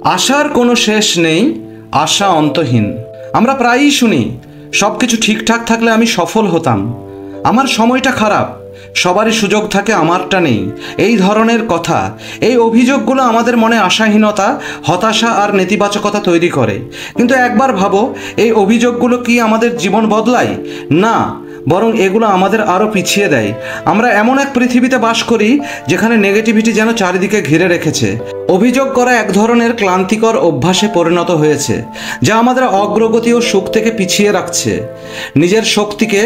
আশার কোনো শেষ নেই, আশা অন্তহীন। আমরা প্রায়ই শুনি সব কিছু ঠিকঠাক থাকলে আমি সফল হতাম, আমার সময়টা খারাপ, সবারই সুযোগ থাকে আমারটা নেই। এই ধরনের কথা, এই অভিযোগগুলো আমাদের মনে আশাহীনতা, হতাশা আর নেতিবাচকতা তৈরি করে। কিন্তু একবার ভাবো, এই অভিযোগগুলো কি আমাদের জীবন বদলায়? না, বরং এগুলো আমাদের আরও পিছিয়ে দেয়। আমরা এমন এক পৃথিবীতে বাস করি যেখানে নেগেটিভিটি যেন চারিদিকে ঘিরে রেখেছে। অভিযোগ করা এক ধরনের ক্লান্তিকর অভ্যাসে পরিণত হয়েছে, যা আমাদের অগ্রগতি ও সুখ থেকে পিছিয়ে রাখছে। নিজের শক্তিকে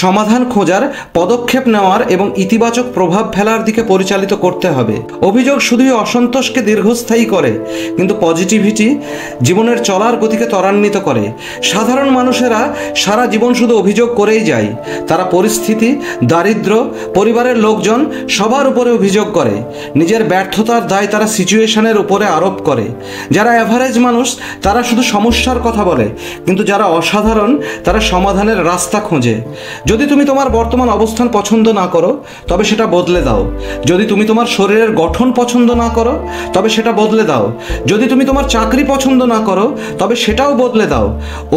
সমাধান খোঁজার, পদক্ষেপ নেওয়ার এবং ইতিবাচক প্রভাব ফেলার দিকে পরিচালিত করতে হবে। অভিযোগ শুধুই অসন্তোষকে দীর্ঘস্থায়ী করে, কিন্তু পজিটিভিটি জীবনের চলার গতিকে ত্বরান্বিত করে। সাধারণ মানুষেরা সারা জীবন শুধু অভিযোগ করেই যায়। তারা পরিস্থিতি, দারিদ্র্য, পরিবারের লোকজন সবার উপরে অভিযোগ করে। নিজের ব্যর্থতার দায় তারা সিচুয়েশনের উপরে আরোপ করে। যারা অ্যাভারেজ মানুষ তারা শুধু সমস্যার কথা বলে, কিন্তু যারা অসাধারণ তারা সমাধানের রাস্তা খোঁজে। যদি তুমি তোমার বর্তমান অবস্থান পছন্দ না করো, তবে সেটা বদলে দাও। যদি তুমি তোমার শরীরের গঠন পছন্দ না করো, তবে সেটা বদলে দাও। যদি তুমি তোমার চাকরি পছন্দ না করো, তবে সেটাও বদলে দাও।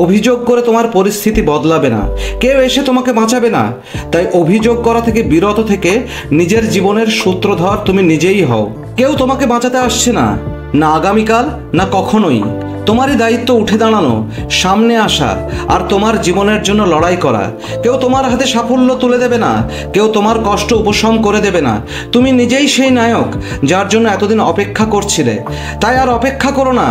অভিযোগ করে তোমার পরিস্থিতি বদলাবে না, কেউ এসে তোমাকে বাঁচাবে না। তাই অভিযোগ করা থেকে বিরত থেকে নিজের জীবনের সূত্রধর তুমি নিজেই হও। কেউ তোমাকে বাঁচাতে আসছে না, না আগামীকাল, না কখনোই। তোমারই দায়িত্ব উঠে দাঁড়ানো, সামনে আসা আর তোমার জীবনের জন্য লড়াই করা। কেউ তোমার হাতে সাফল্য তুলে দেবে না, কেউ তোমার কষ্ট উপশম করে দেবে না। তুমি নিজেই সেই নায়ক যার জন্য এতদিন অপেক্ষা করছিলে। তাই আর অপেক্ষা করো না,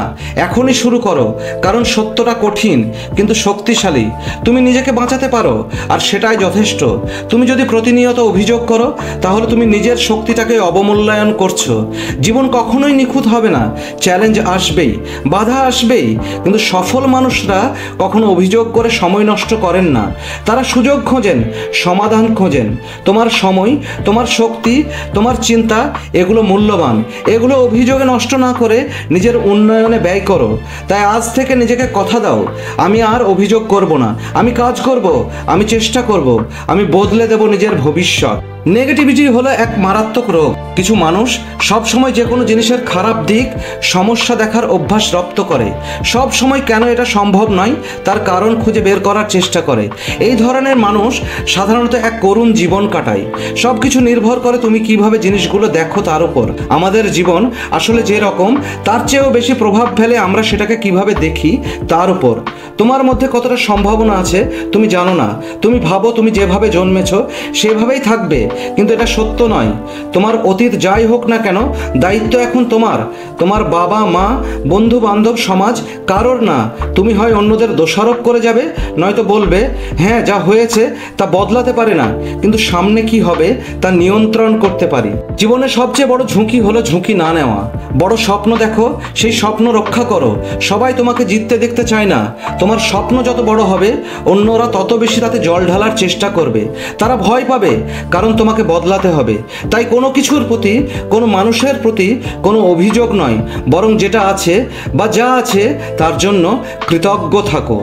এখনই শুরু করো। কারণ সত্যটা কঠিন কিন্তু শক্তিশালী। তুমি নিজেকে বাঁচাতে পারো আর সেটাই যথেষ্ট। তুমি যদি প্রতিনিয়ত অভিযোগ করো, তাহলে তুমি নিজের শক্তিটাকে অবমূল্যায়ন করছো। জীবন কখনোই নিখুঁত হবে না, চ্যালেঞ্জ আসবেই, বাধা আসবেই। কিন্তু সফল মানুষরা কখনো অভিযোগ করে সময় নষ্ট করেন না। তারা সুযোগ খোঁজেন, সমাধান খোঁজেন। তোমার সময়, তোমার শক্তি, তোমার চিন্তা এগুলো মূল্যবান। এগুলো অভিযোগে নষ্ট না করে নিজের উন্নয়নে ব্যয় করো। তাই আজ থেকে নিজেকে কথা দাও, আমি আর অভিযোগ করব না, আমি কাজ করব, আমি চেষ্টা করব, আমি বদলে দেব নিজের ভবিষ্যৎ। নেগেটিভিটি হলো এক মারাত্মক রোগ। কিছু মানুষ সব সময় যে কোনো জিনিসের খারাপ দিক, সমস্যা দেখার অভ্যাস রপ্ত করে। সব সময় কেন এটা সম্ভব নয় তার কারণ খুঁজে বের করার চেষ্টা করে। এই ধরনের মানুষ সাধারণত এক করুণ জীবন কাটায়। সব কিছু নির্ভর করে তুমি কিভাবে জিনিসগুলো দেখো তার উপর। আমাদের জীবন আসলে যে রকম তার চেয়েও বেশি প্রভাব ফেলে আমরা সেটাকে কিভাবে দেখি তার উপর। তোমার মধ্যে কতটা সম্ভাবনা আছে তুমি জানো না। তুমি ভাবো তুমি যেভাবে জন্মেছ সেভাবেই থাকবে, কিন্তু এটা সত্য নয়। তোমার অতীত যাই হোক না কেন, দায়িত্ব এখন তোমার। তোমার বাবা মা, বন্ধু বান্ধব, সমাজ কারোর না। তুমি হয় অন্যদের দোষারোপ করে যাবে, নয়তো বলবে হ্যাঁ যা হয়েছে তা বদলাতে পারে না, কিন্তু সামনে কি হবে তা নিয়ন্ত্রণ করতে পারি। জীবনের সবচেয়ে বড় ঝুঁকি হলো ঝুঁকি না নেওয়া। বড় স্বপ্ন দেখো, সেই স্বপ্ন রক্ষা করো। সবাই তোমাকে জিততে দেখতে চায় না। তোমার স্বপ্ন যত বড় হবে, অন্যরা তত বেশি তাতে জল ঢালার চেষ্টা করবে। তারা ভয় পাবে, কারণ তোমাকে বদলাতে হবে। তাই কোনো কিছুর প্রতি, কোনো মানুষের প্রতি কোনো অভিযোগ নয়, বরং যেটা আছে বা যা আছে তার জন্য কৃতজ্ঞ থাকো।